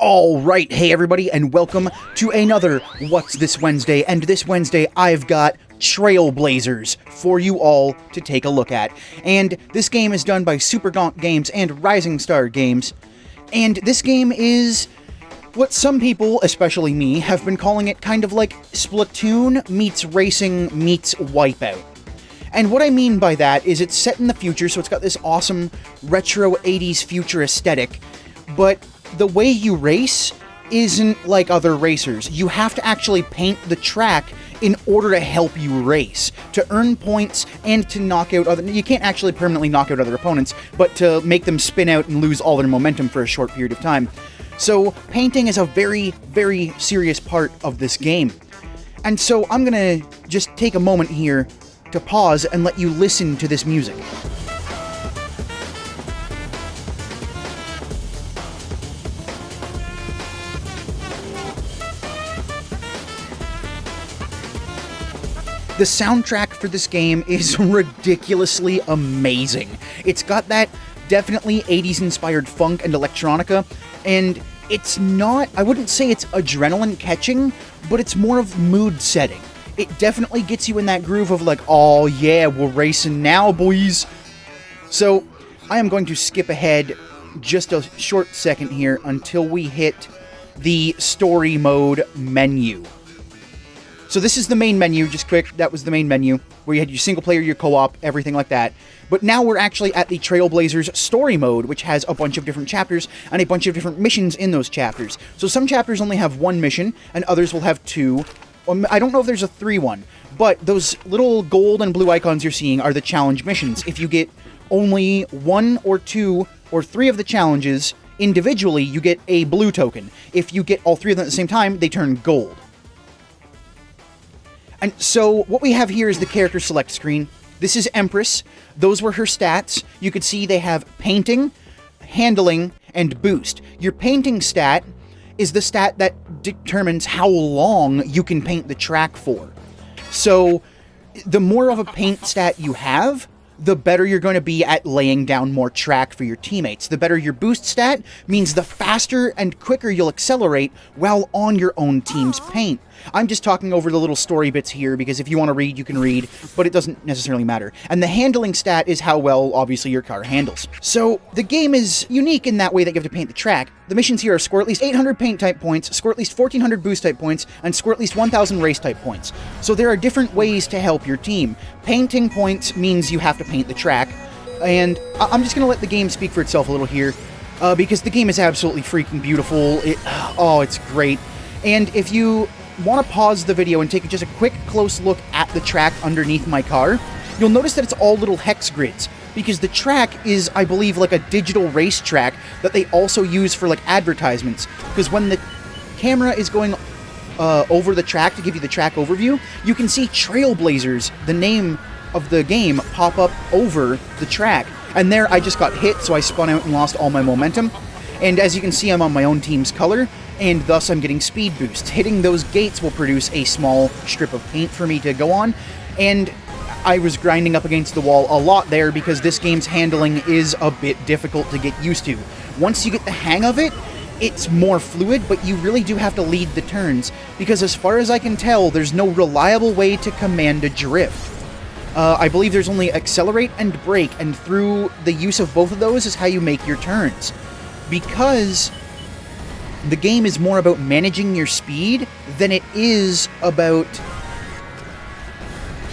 Alright, hey everybody, and welcome to another What's This Wednesday, and this Wednesday I've got Trailblazers for you all to take a look at. And this game is done by Super Gonk Games and Rising Star Games, and this game is what some people, especially me, have been calling it kind of like Splatoon meets racing meets Wipeout. And what I mean by that is it's set in the future, so it's got this awesome retro 80s future aesthetic, but the way you race isn't like other racers. You have to actually paint the track in order to help you race, to earn points and to knock out other... You can't actually permanently knock out other opponents, but to make them spin out and lose all their momentum for a short period of time. So painting is a very, very serious part of this game. And so I'm gonna just take a moment here to pause and let you listen to this music. The soundtrack for this game is ridiculously amazing. It's got that definitely 80s inspired funk and electronica, and it's not, I wouldn't say it's adrenaline catching, but it's more of mood setting. It definitely gets you in that groove of like, oh yeah, we're racing now, boys. So I am going to skip ahead just a short second here until we hit the story mode menu. So this is the main menu, just quick, that was the main menu, where you had your single player, your co-op, everything like that. But now we're actually at the Trailblazers story mode, which has a bunch of different chapters and a bunch of different missions in those chapters. So some chapters only have one mission, and others will have two. I don't know if there's a 3 one, but those little gold and blue icons you're seeing are the challenge missions. If you get only 1 or 2 or 3 of the challenges individually, you get a blue token. If you get all 3 of them at the same time, they turn gold. And so what we have here is the character select screen. This is Empress. Those were her stats. You could see they have painting, handling, and boost. Your painting stat is the stat that determines how long you can paint the track for. So the more of a paint stat you have, the better you're going to be at laying down more track for your teammates. The better your boost stat means the faster and quicker you'll accelerate while on your own team's paint. I'm just talking over the little story bits here because if you want to read, you can read, but it doesn't necessarily matter. And the handling stat is how well, obviously, your car handles. So the game is unique in that way that you have to paint the track. The missions here are score at least 800 paint type points, score at least 1400 boost type points, and score at least 1000 race type points. So there are different ways to help your team. Painting points means you have to paint the track, and I'm just going to let the game speak for itself a little here, because the game is absolutely freaking beautiful. It's great. And if you want to pause the video and take just a quick close look at the track underneath my car, you'll notice that it's all little hex grids, because the track is, I believe, like a digital race track that they also use for like advertisements, because when the camera is going over the track to give you the track overview, you can see Trailblazers, the name of the game, pop up over the track. And there I just got hit, so I spun out and lost all my momentum. And as you can see, I'm on my own team's color, and thus I'm getting speed boosts. Hitting those gates will produce a small strip of paint for me to go on, and I was grinding up against the wall a lot there because this game's handling is a bit difficult to get used to. Once you get the hang of it, it's more fluid, but you really do have to lead the turns, because as far as I can tell, there's no reliable way to command a drift. I believe there's only accelerate and brake, and through the use of both of those is how you make your turns. Because the game is more about managing your speed than it is about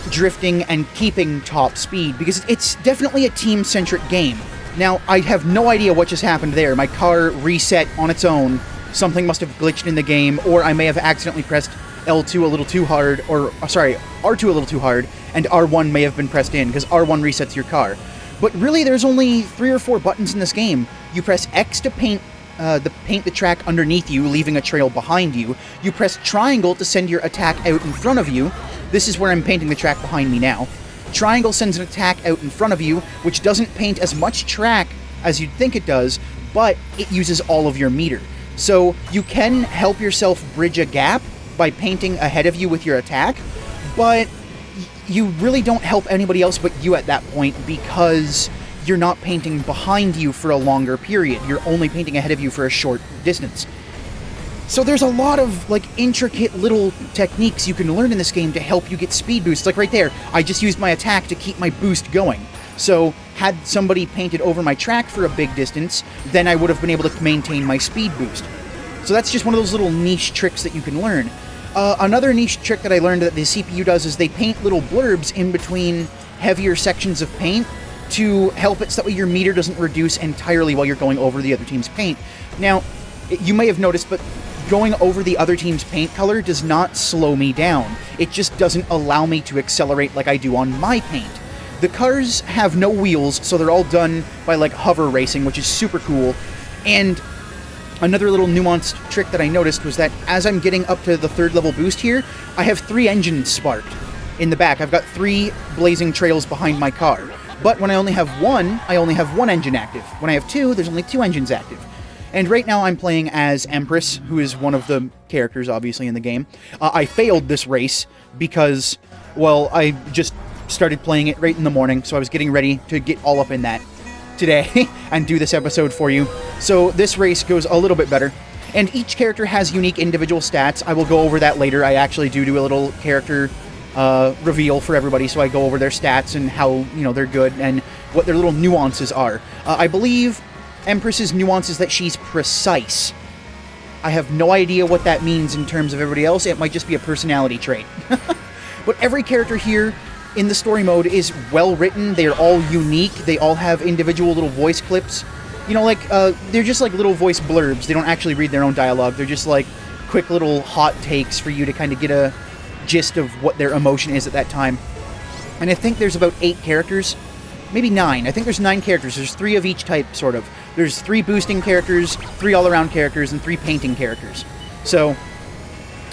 drifting and keeping top speed, because it's definitely a team-centric game. Now, I have no idea what just happened there. My car reset on its own. Something must have glitched in the game, or I may have accidentally pressed L2 a little too hard, or, sorry, R2 a little too hard, and R1 may have been pressed in, because R1 resets your car. But really, there's only 3 or 4 buttons in this game. You press X to paint the track underneath you, leaving a trail behind you. You press triangle to send your attack out in front of you. This is where I'm painting the track behind me now. Triangle sends an attack out in front of you, which doesn't paint as much track as you'd think it does, but it uses all of your meter. So you can help yourself bridge a gap by painting ahead of you with your attack, but you really don't help anybody else but you at that point, because you're not painting behind you for a longer period. You're only painting ahead of you for a short distance. So there's a lot of, like, intricate little techniques you can learn in this game to help you get speed boosts. Like right there, I just used my attack to keep my boost going. So had somebody painted over my track for a big distance, then I would have been able to maintain my speed boost. So that's just one of those little niche tricks that you can learn. Another niche trick that I learned that the CPU does is they paint little blurbs in between heavier sections of paint to help it so that way your meter doesn't reduce entirely while you're going over the other team's paint. Now, you may have noticed, but going over the other team's paint color does not slow me down. It just doesn't allow me to accelerate like I do on my paint. The cars have no wheels, so they're all done by, like, hover racing, which is super cool. And another little nuanced trick that I noticed was that as I'm getting up to the 3rd level boost here, I have 3 engines sparked in the back. I've got 3 blazing trails behind my car. But when I only have 1, I only have 1 engine active. When I have 2, there's only 2 engines active. And right now I'm playing as Empress, who is one of the characters, obviously, in the game. I failed this race because, well, I just started playing it right in the morning, so I was getting ready to get all up in that today and do this episode for you. So this race goes a little bit better. And each character has unique individual stats. I will go over that later. I actually do a little character reveal for everybody, so I go over their stats and how, you know, they're good and what their little nuances are. I believe Empress's nuance is that she's precise. I have no idea what that means in terms of everybody else. It might just be a personality trait. But every character here in the story mode is well written. They are all unique. They all have individual little voice clips. You know, like, they're just like little voice blurbs. They don't actually read their own dialogue. They're just like quick little hot takes for you to kind of get a gist of what their emotion is at that time. And I think there's about 8 characters. Maybe 9. I think there's 9 characters. There's 3 of each type, sort of. There's 3 boosting characters, 3 all-around characters, and 3 painting characters. So,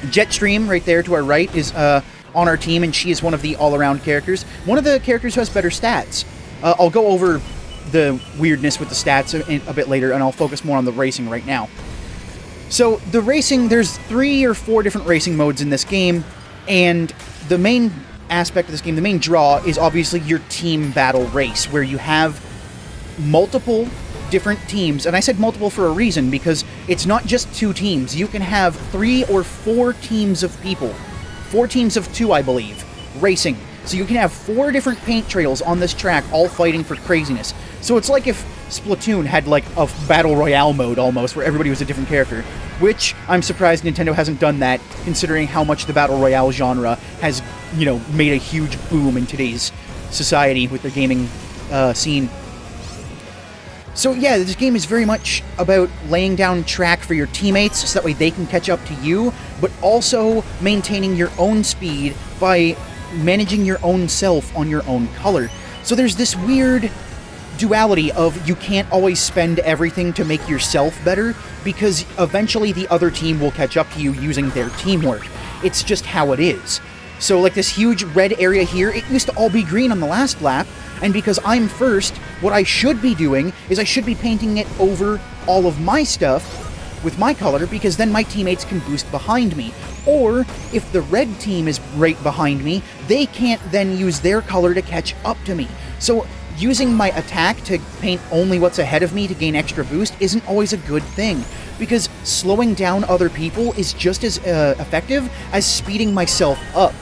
Jetstream, right there to our right, is on our team, and she is one of the all-around characters. One of the characters who has better stats. I'll go over the weirdness with the stats a bit later, and I'll focus more on the racing right now. So, the racing, there's 3 or 4 different racing modes in this game, and the main aspect of this game, the main draw, is obviously your team battle race, where you have multiple different teams. And I said multiple for a reason, because it's not just 2 teams. You can have 3 or 4 teams of people. 4 teams of 2, I believe, racing. So you can have 4 different paint trails on this track, all fighting for craziness. So it's like if Splatoon had like a battle royale mode almost, where everybody was a different character. Which, I'm surprised Nintendo hasn't done that, considering how much the battle royale genre has, you know, made a huge boom in today's society with the gaming scene. So yeah, this game is very much about laying down track for your teammates so that way they can catch up to you, but also maintaining your own speed by managing your own self on your own color. So there's this weird duality of you can't always spend everything to make yourself better, because eventually the other team will catch up to you using their teamwork. It's just how it is. So like this huge red area here, it used to all be green on the last lap, and because I'm first, what I should be doing is I should be painting it over all of my stuff with my color, because then my teammates can boost behind me. Or, if the red team is right behind me, they can't then use their color to catch up to me. So using my attack to paint only what's ahead of me to gain extra boost isn't always a good thing, because slowing down other people is just as effective as speeding myself up.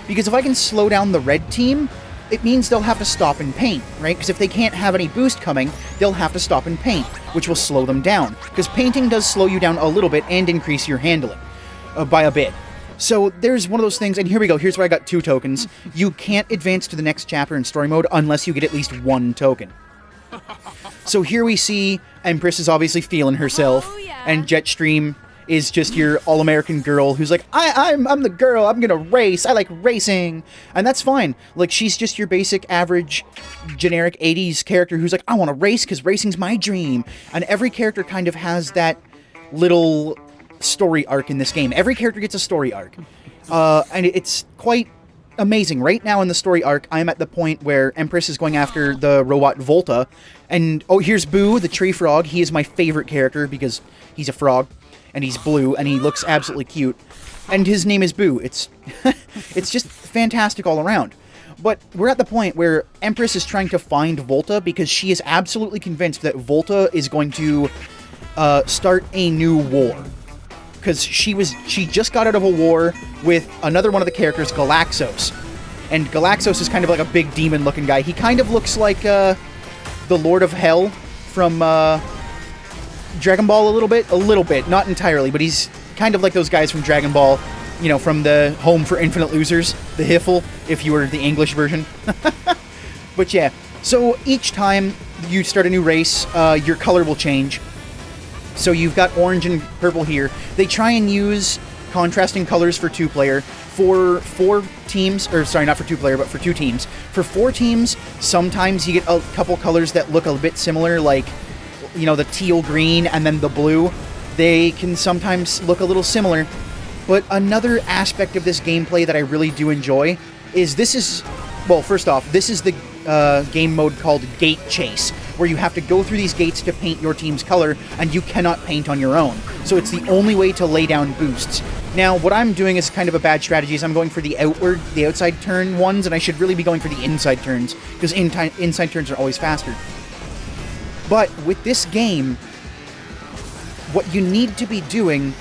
Because if I can slow down the red team, it means they'll have to stop and paint, right? Because if they can't have any boost coming, they'll have to stop and paint, which will slow them down. Because painting does slow you down a little bit and increase your handling by a bit. So there's one of those things, and here we go. Here's where I got 2 tokens. You can't advance to the next chapter in story mode unless you get at least 1 token. So here we see Empress is obviously feeling herself, and Jetstream is just your all-American girl who's like, I'm the girl, I'm gonna race, I like racing. And that's fine. Like, she's just your basic, average, generic 80s character who's like, I want to race because racing's my dream. And every character kind of has that little story arc in this game. Every character gets a story arc. And it's quite amazing. Right now in the story arc, I'm at the point where Empress is going after the robot Volta. And, oh, here's Boo, the tree frog. He is my favorite character because he's a frog. And he's blue, and he looks absolutely cute. And his name is Boo. It's it's just fantastic all around. But we're at the point where Empress is trying to find Volta because she is absolutely convinced that Volta is going to start a new war. because she just got out of a war with another one of the characters, Galaxos. And Galaxos is kind of like a big demon-looking guy. He kind of looks like the Lord of Hell from Dragon Ball a little bit, not entirely, but he's kind of like those guys from Dragon Ball, you know, from the Home for Infinite Losers, the Hiffle, if you were the English version. But yeah, so each time you start a new race, your color will change. So you've got orange and purple here. They try and use contrasting colors for two-player. For 4 teams, or sorry, not for two-player, but for 2 teams. For 4 teams, sometimes you get a couple colors that look a bit similar, like, you know, the teal-green and then the blue. They can sometimes look a little similar. But another aspect of this gameplay that I really do enjoy is well, first off, this is the game mode called Gate Chase, where you have to go through these gates to paint your team's color, and you cannot paint on your own. So it's the only way to lay down boosts. Now, what I'm doing is kind of a bad strategy, is I'm going for the outside turn ones, and I should really be going for the inside turns, because inside turns are always faster. But with this game, what you need to be doing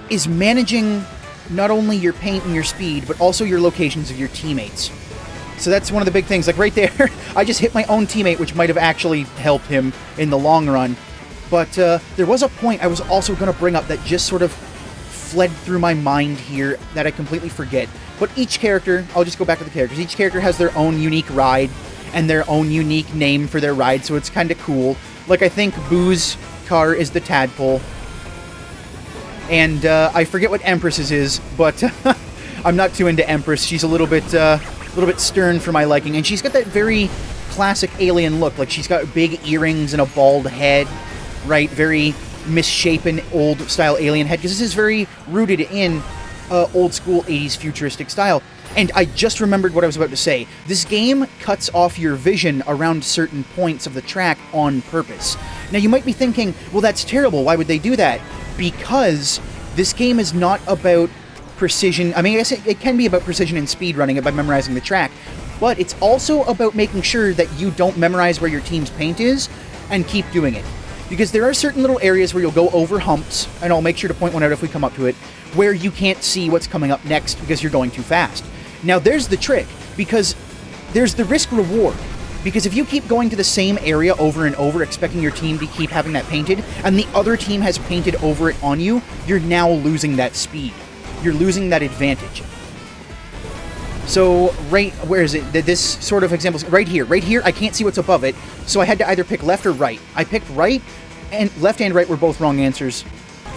is managing not only your paint and your speed, but also your locations of your teammates. So that's one of the big things. Like right there, I just hit my own teammate, which might have actually helped him in the long run. But there was a point I was also going to bring up that just sort of fled through my mind here that I completely forget. But each character, I'll just go back to the characters, each character has their own unique ride and their own unique name for their ride, so it's kind of cool. Like, I think Boo's car is the Tadpole. And I forget what Empress's is, but I'm not too into Empress. She's a little bit stern for my liking, and she's got that very classic alien look. Like, she's got big earrings and a bald head, right? Very misshapen, old-style alien head, because this is very rooted in old-school 80s futuristic style. And I just remembered what I was about to say. This game cuts off your vision around certain points of the track on purpose. Now, you might be thinking, well, that's terrible. Why would they do that? Because this game is not about precision. I mean, I guess it can be about precision and speed running it by memorizing the track, but it's also about making sure that you don't memorize where your team's paint is and keep doing it. Because there are certain little areas where you'll go over humps, and I'll make sure to point one out if we come up to it, where you can't see what's coming up next because you're going too fast. Now, there's the trick, because there's the risk-reward. Because if you keep going to the same area over and over, expecting your team to keep having that painted, and the other team has painted over it on you, you're now losing that speed. You're losing that advantage. So, right, where is it? This sort of example, right here, I can't see what's above it, so I had to either pick left or right. I picked right, and left and right were both wrong answers,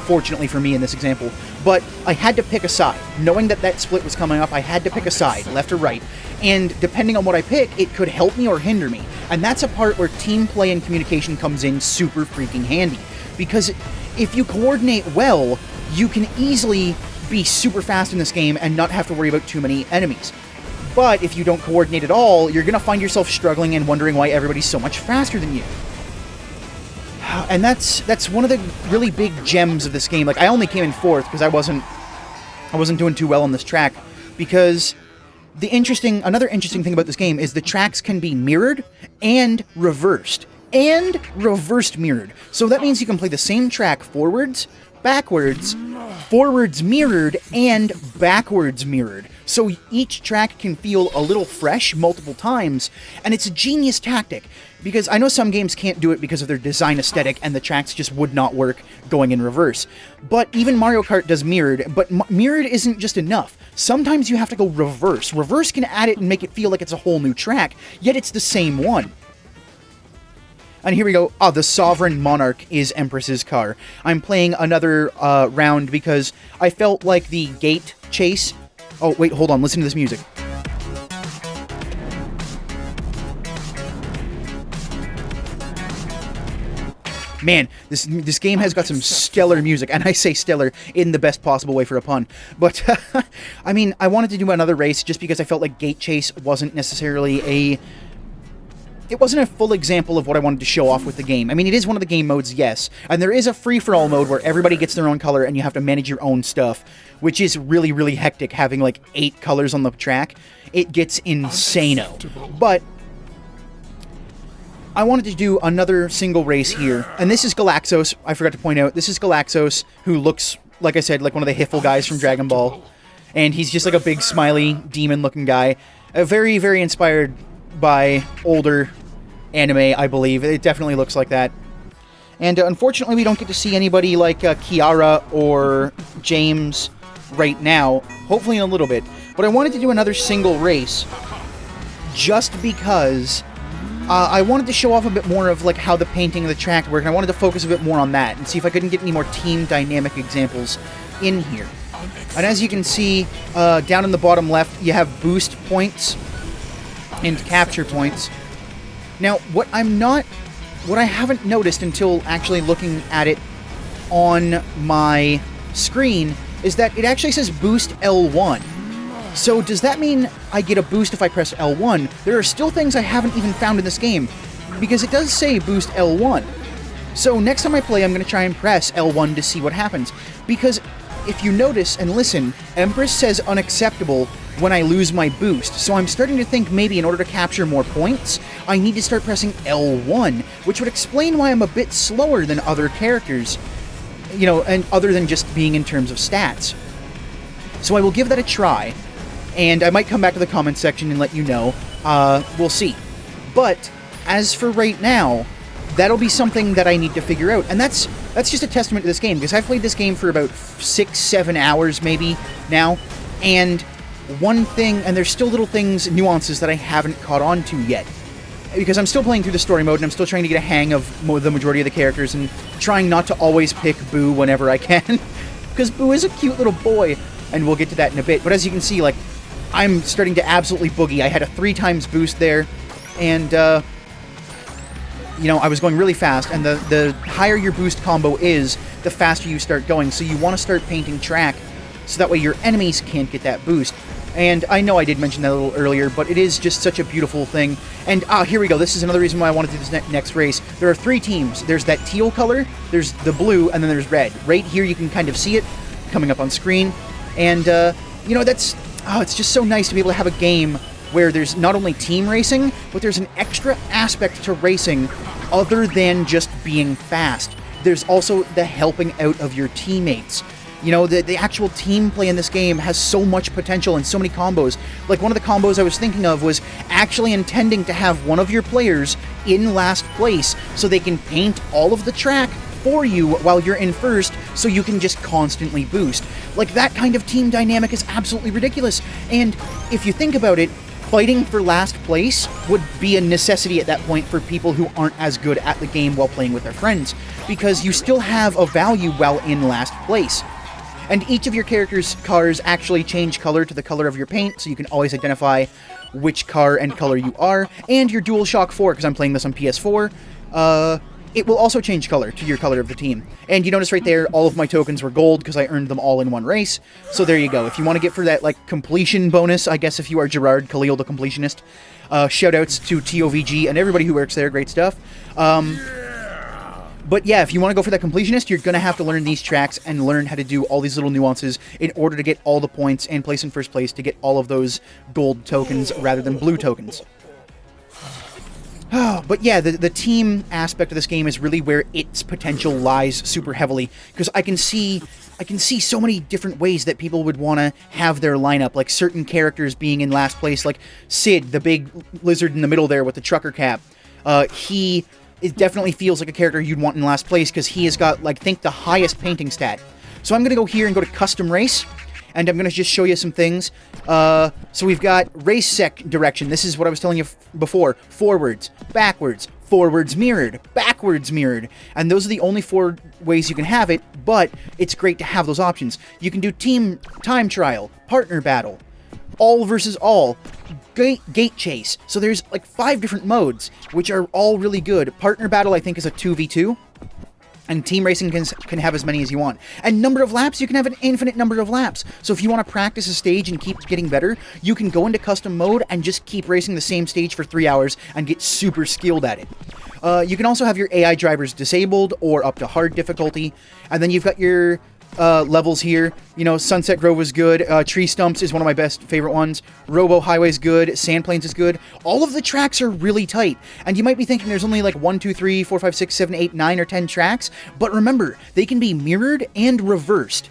fortunately for me in this example. But I had to pick a side. Knowing that that split was coming up, I had to pick a side, left or right. And depending on what I pick, it could help me or hinder me. And that's a part where team play and communication comes in super freaking handy. Because if you coordinate well, you can easily be super fast in this game and not have to worry about too many enemies. But if you don't coordinate at all, you're going to find yourself struggling and wondering why everybody's so much faster than you. And that's one of the really big gems of this game. Like, I only came in 4th because I wasn't doing too well on this track, because another interesting thing about this game is the tracks can be mirrored and reversed. And reversed mirrored. So that means you can play the same track forwards, backwards, forwards mirrored, and backwards mirrored. So each track can feel a little fresh multiple times, and it's a genius tactic. Because I know some games can't do it because of their design aesthetic, and the tracks just would not work going in reverse. But even Mario Kart does mirrored, but mirrored isn't just enough. Sometimes you have to go reverse. Reverse can add it and make it feel like it's a whole new track, yet it's the same one. And here we go. Oh, the Sovereign Monarch is Empress's car. I'm playing another round because I felt like the gate chase... Oh, wait, hold on. Listen to this music. Man, this game has got some stellar music, and I say stellar in the best possible way for a pun. But, I mean, I wanted to do another race just because I felt like Gate Chase wasn't necessarily It wasn't a full example of what I wanted to show off with the game. I mean, it is one of the game modes, yes, and there is a free-for-all mode where everybody gets their own color and you have to manage your own stuff, which is really, really hectic, having like 8 colors on the track. It gets insano. But I wanted to do another single race here. And this is Galaxos. I forgot to point out, this is Galaxos, who looks, like I said, like one of the Hiffle guys from Dragon Ball. And he's just like a big, smiley, demon-looking guy. Very, very inspired by older anime, I believe. It definitely looks like that. And unfortunately, we don't get to see anybody like Kiara or James right now. Hopefully in a little bit. But I wanted to do another single race just because I wanted to show off a bit more of like how the painting of the track worked. And I wanted to focus a bit more on that and see if I couldn't get any more team dynamic examples in here. And as you can see, down in the bottom left, you have boost points and capture points. Now, what I haven't noticed until actually looking at it on my screen is that it actually says boost L1. So does that mean I get a boost if I press L1? There are still things I haven't even found in this game, because it does say boost L1. So next time I play, I'm going to try and press L1 to see what happens. Because if you notice and listen, Empress says unacceptable when I lose my boost. So I'm starting to think maybe in order to capture more points, I need to start pressing L1, which would explain why I'm a bit slower than other characters. You know, and other than just being in terms of stats. So I will give that a try, and I might come back to the comments section and let you know. We'll see. But as for right now, that'll be something that I need to figure out. And that's just a testament to this game, because I've played this game for about 6-7 hours maybe now, and one thing, and there's still little things, nuances that I haven't caught on to yet. Because I'm still playing through the story mode, and I'm still trying to get a hang of the majority of the characters, and trying not to always pick Boo whenever I can. Because Boo is a cute little boy, and we'll get to that in a bit. But as you can see, like, I'm starting to absolutely boogie. I had a 3 times boost there, and, you know, I was going really fast, and the higher your boost combo is, the faster you start going. So you want to start painting track, so that way your enemies can't get that boost. And I know I did mention that a little earlier, but it is just such a beautiful thing. And, here we go. This is another reason why I want to do this next race. There are 3 teams. There's that teal color, there's the blue, and then there's red. Right here you can kind of see it coming up on screen. And, you know, it's just so nice to be able to have a game where there's not only team racing, but there's an extra aspect to racing other than just being fast. There's also the helping out of your teammates. You know, the actual team play in this game has so much potential and so many combos. Like, one of the combos I was thinking of was actually intending to have one of your players in last place so they can paint all of the track for you while you're in first, so you can just constantly boost. Like, that kind of team dynamic is absolutely ridiculous. And if you think about it, fighting for last place would be a necessity at that point for people who aren't as good at the game while playing with their friends, because you still have a value while in last place. And each of your character's cars actually change color to the color of your paint, so you can always identify which car and color you are. And your DualShock 4, because I'm playing this on PS4, it will also change color to your color of the team. And you notice right there, all of my tokens were gold because I earned them all in one race. So there you go. If you want to get for that, like, completion bonus, I guess if you are Gerard Khalil the Completionist, shoutouts to TOVG and everybody who works there, great stuff. But yeah, if you want to go for that completionist, you're going to have to learn these tracks and learn how to do all these little nuances in order to get all the points and place in first place to get all of those gold tokens rather than blue tokens. But yeah, the team aspect of this game is really where its potential lies super heavily, because I can see so many different ways that people would want to have their lineup, like certain characters being in last place, like Sid, the big lizard in the middle there with the trucker cap. It definitely feels like a character you'd want in last place, because he has got, like, think the highest painting stat. So I'm going to go here and go to custom race, and I'm going to just show you some things. So we've got race sec direction. This is what I was telling you before. Forwards, backwards, forwards mirrored, backwards mirrored. And those are the only 4 ways you can have it, but it's great to have those options. You can do team time trial, partner battle, all versus all, gate chase. So there's like 5 different modes, which are all really good. Partner battle, I think, is a 2v2. And team racing can have as many as you want. And number of laps, you can have an infinite number of laps. So if you want to practice a stage and keep getting better, you can go into custom mode and just keep racing the same stage for 3 hours and get super skilled at it. You can also have your AI drivers disabled or up to hard difficulty. And then you've got your levels here. You know, Sunset Grove was good. Tree Stumps is one of my favorite ones. Robo Highway's good. Sand Plains is good. All of the tracks are really tight. And you might be thinking there's only like 1, 2, 3, 4, 5, 6, 7, 8, 9, or 10 tracks. But remember, they can be mirrored and reversed.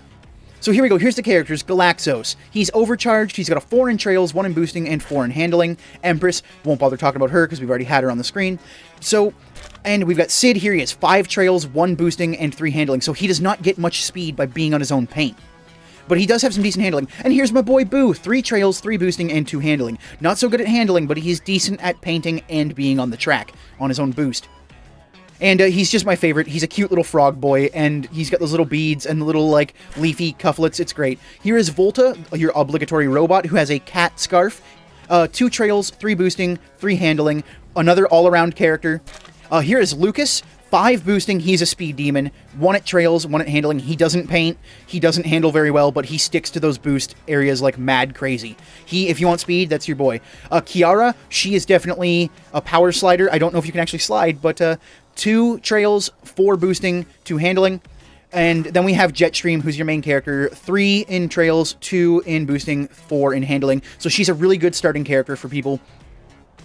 So here we go. Here's the characters. Galaxos. He's overcharged. He's got a 4 in trails, 1 in boosting, and 4 in handling. Empress. Won't bother talking about her because we've already had her on the screen. So, and we've got Sid here. He has 5 trails, 1 boosting, and 3 handling. So he does not get much speed by being on his own paint. But he does have some decent handling. And here's my boy Boo. 3 trails, 3 boosting, and 2 handling. Not so good at handling, but he's decent at painting and being on the track on his own boost. And he's just my favorite. He's a cute little frog boy, and he's got those little beads and the little, like, leafy cufflets. It's great. Here is Volta, your obligatory robot, who has a cat scarf. 2 trails, 3 boosting, 3 handling. Another all-around character. Here is Lucas. 5 boosting, he's a speed demon. 1 at trails, 1 at handling. He doesn't paint, he doesn't handle very well, but he sticks to those boost areas like mad crazy. If you want speed, that's your boy. Kiara, she is definitely a power slider. I don't know if you can actually slide, but 2 trails, 4 boosting, 2 handling. And then we have Jetstream, who's your main character. 3 in trails, 2 in boosting, 4 in handling. So she's a really good starting character for people.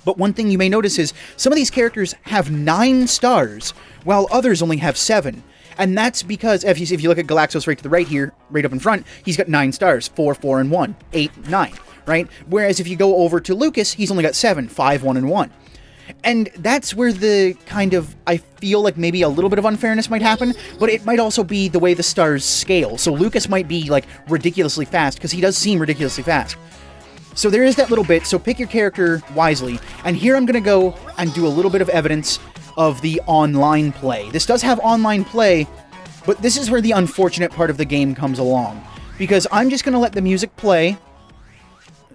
But one thing you may notice is some of these characters have 9 stars, while others only have 7. And that's because, if you look at Galaxos right to the right here, right up in front, he's got 9 stars, 4, 4, and 1, 8, 9, right? Whereas if you go over to Lucas, he's only got 7, 5, 1, and 1. And that's where the kind of, I feel like maybe a little bit of unfairness might happen, but it might also be the way the stars scale. So Lucas might be, like, ridiculously fast, because he does seem ridiculously fast. So there is that little bit, so pick your character wisely. And here I'm going to go and do a little bit of evidence of the online play. This does have online play, but this is where the unfortunate part of the game comes along. Because I'm just going to let the music play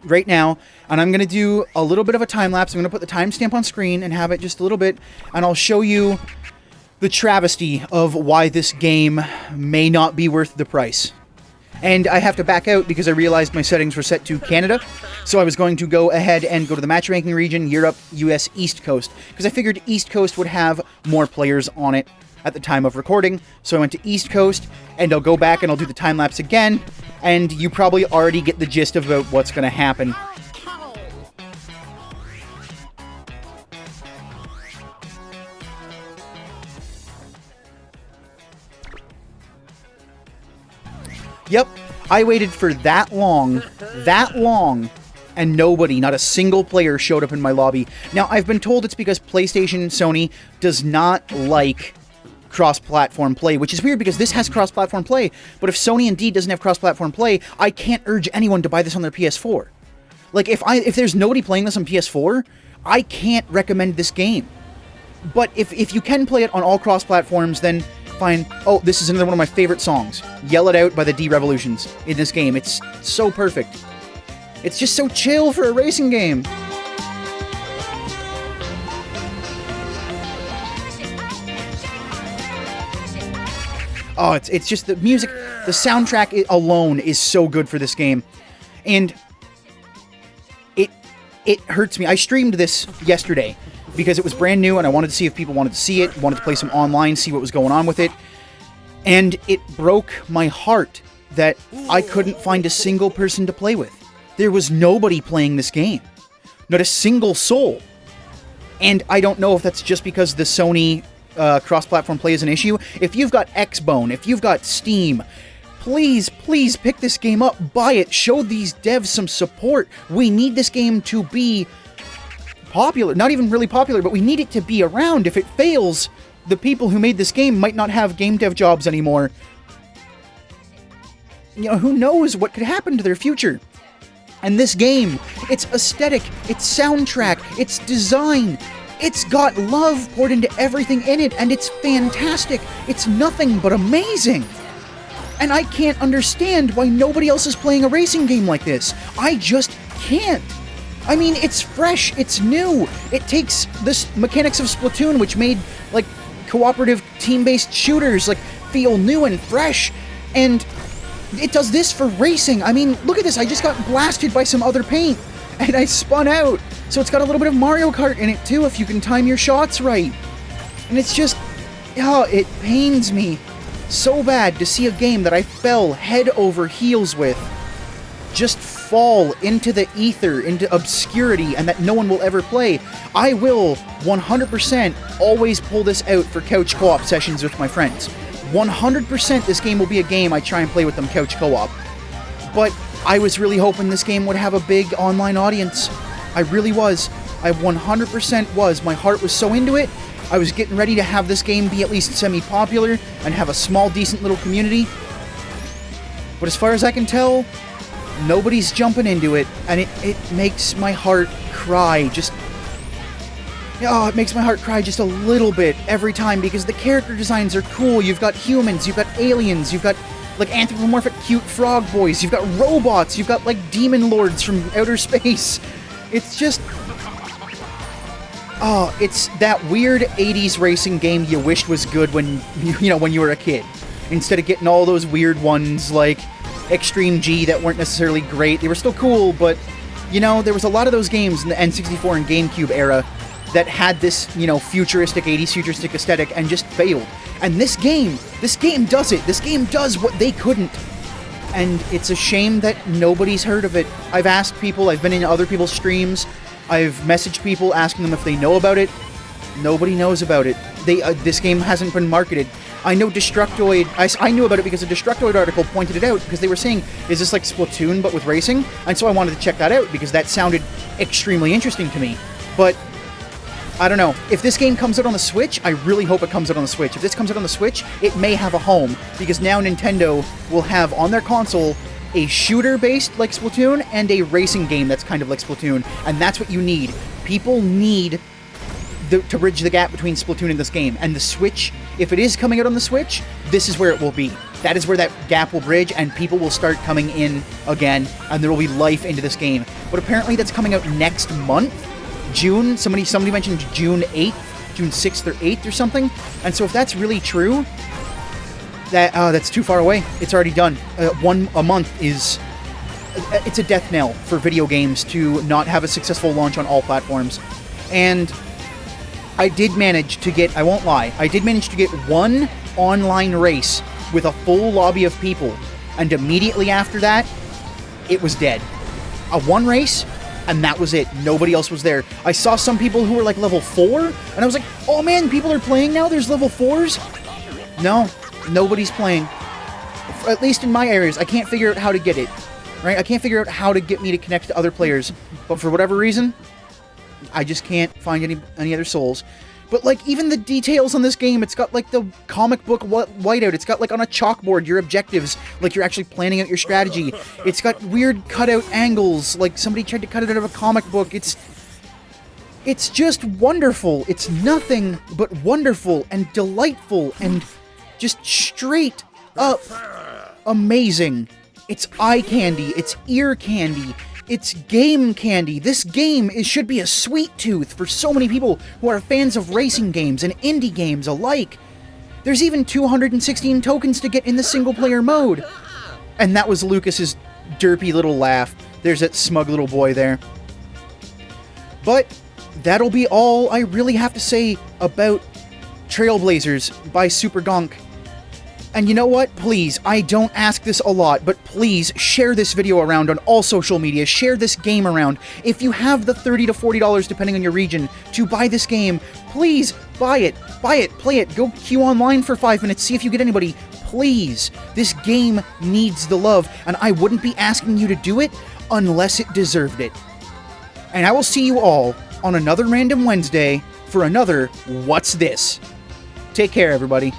right now, and I'm going to do a little bit of a time-lapse. I'm going to put the timestamp on screen and have it just a little bit, and I'll show you the travesty of why this game may not be worth the price. And I have to back out because I realized my settings were set to Canada, so I was going to go ahead and go to the matchmaking region, Europe, US, East Coast, because I figured East Coast would have more players on it at the time of recording. So I went to East Coast, and I'll go back and I'll do the time-lapse again, and you probably already get the gist of what's going to happen. Yep, I waited for that long, and nobody, not a single player, showed up in my lobby. Now, I've been told it's because PlayStation Sony does not like cross-platform play, which is weird because this has cross-platform play, but if Sony indeed doesn't have cross-platform play, I can't urge anyone to buy this on their PS4. Like, if there's nobody playing this on PS4, I can't recommend this game. But if you can play it on all cross-platforms, then fine. Oh, this is another one of my favorite songs. Yell It Out by the D-Revolutions in this game. It's so perfect. It's just so chill for a racing game. Oh, it's just the music, the soundtrack alone is so good for this game. And it hurts me. I streamed this yesterday because it was brand new and I wanted to see if people wanted to see it, wanted to play some online, see what was going on with it. And it broke my heart that I couldn't find a single person to play with. There was nobody playing this game. Not a single soul. And I don't know if that's just because the Sony cross-platform play is an issue. If you've got XBONE, if you've got Steam, please pick this game up, buy it, show these devs some support. We need this game to be popular. Not even really popular, but we need it to be around. If it fails, the people who made this game might not have game dev jobs anymore. You know, who knows what could happen to their future. And this game, its aesthetic, its soundtrack, its design, it's got love poured into everything in it, and it's fantastic. It's nothing but amazing. And I can't understand why nobody else is playing a racing game like this. I just can't. I mean, it's fresh, it's new. It takes the mechanics of Splatoon, which made, like, cooperative team-based shooters, like, feel new and fresh, and it does this for racing. I mean, look at this, I just got blasted by some other paint, and I spun out. So it's got a little bit of Mario Kart in it, too, if you can time your shots right. And it's just, oh, it pains me. so bad to see a game that I fell head over heels with just fall into the ether, into obscurity, and that no one will ever play. I will 100% always pull this out for couch co-op sessions with my friends. 100% this game will be a game I try and play with them couch co-op. But I was really hoping this game would have a big online audience. I really was. I 100% was. My heart was so into it. I was getting ready to have this game be at least semi-popular and have a small, decent little community. But as far as I can tell, nobody's jumping into it, and it makes my heart cry. It makes my heart cry just a little bit every time, because the character designs are cool. You've got humans, you've got aliens, you've got like anthropomorphic cute frog boys, you've got robots, you've got like demon lords from outer space. It's just... it's that weird 80s racing game you wished was good when you were a kid. Instead of getting all those weird ones like Extreme G that weren't necessarily great. They were still cool, but, there was a lot of those games in the N64 and GameCube era that had this, futuristic, 80s futuristic aesthetic and just failed. And this game does it. This game does what they couldn't. And it's a shame that nobody's heard of it. I've asked people, I've been in other people's streams, I've messaged people asking them if they know about it. Nobody knows about it. This game hasn't been marketed. I know Destructoid... I knew about it because a Destructoid article pointed it out, because they were saying, is this like Splatoon but with racing? And so I wanted to check that out, because that sounded extremely interesting to me. But, I don't know. If this game comes out on the Switch, I really hope it comes out on the Switch. If this comes out on the Switch, it may have a home, because now Nintendo will have on their console a shooter-based like Splatoon and a racing game that's kind of like Splatoon, and that's what you need. People need to bridge the gap between Splatoon and this game. And the Switch, if it is coming out on the Switch, this is where it will be. That is where that gap will bridge, and people will start coming in again, and there will be life into this game. But apparently that's coming out next month, June. Somebody mentioned June 8th, June 6th or 8th or something. And so if that's really true, that's too far away. It's already done. A month is... It's a death knell for video games to not have a successful launch on all platforms. And I did manage to get, I won't lie, I did manage to get one online race with a full lobby of people, and immediately after that, it was dead. One race, and that was it. Nobody else was there. I saw some people who were like level 4, and I was like, oh man, people are playing now? There's level 4s? No, nobody's playing. At least in my areas, I can't figure out how to get it. Right? I can't figure out how to get me to connect to other players, but for whatever reason, I just can't find any other souls. But, like, even the details on this game, it's got, like, the comic book whiteout. It's got, like, on a chalkboard, your objectives, like you're actually planning out your strategy. It's got weird cutout angles, like somebody tried to cut it out of a comic book. It's just wonderful. It's nothing but wonderful and delightful and just straight up amazing. It's eye candy. It's ear candy. It's game candy. This game should be a sweet tooth for so many people who are fans of racing games and indie games alike. There's even 216 tokens to get in the single-player mode. And that was Lucas's derpy little laugh. There's that smug little boy there. But that'll be all I really have to say about Trailblazers by Super Gonk. And you know what? Please, I don't ask this a lot, but please share this video around on all social media. Share this game around. If you have the $30 to $40, depending on your region, to buy this game, please buy it. Buy it. Play it. Go queue online for 5 minutes. See if you get anybody. Please. This game needs the love, and I wouldn't be asking you to do it unless it deserved it. And I will see you all on another Random Wednesday for another What's This? Take care, everybody.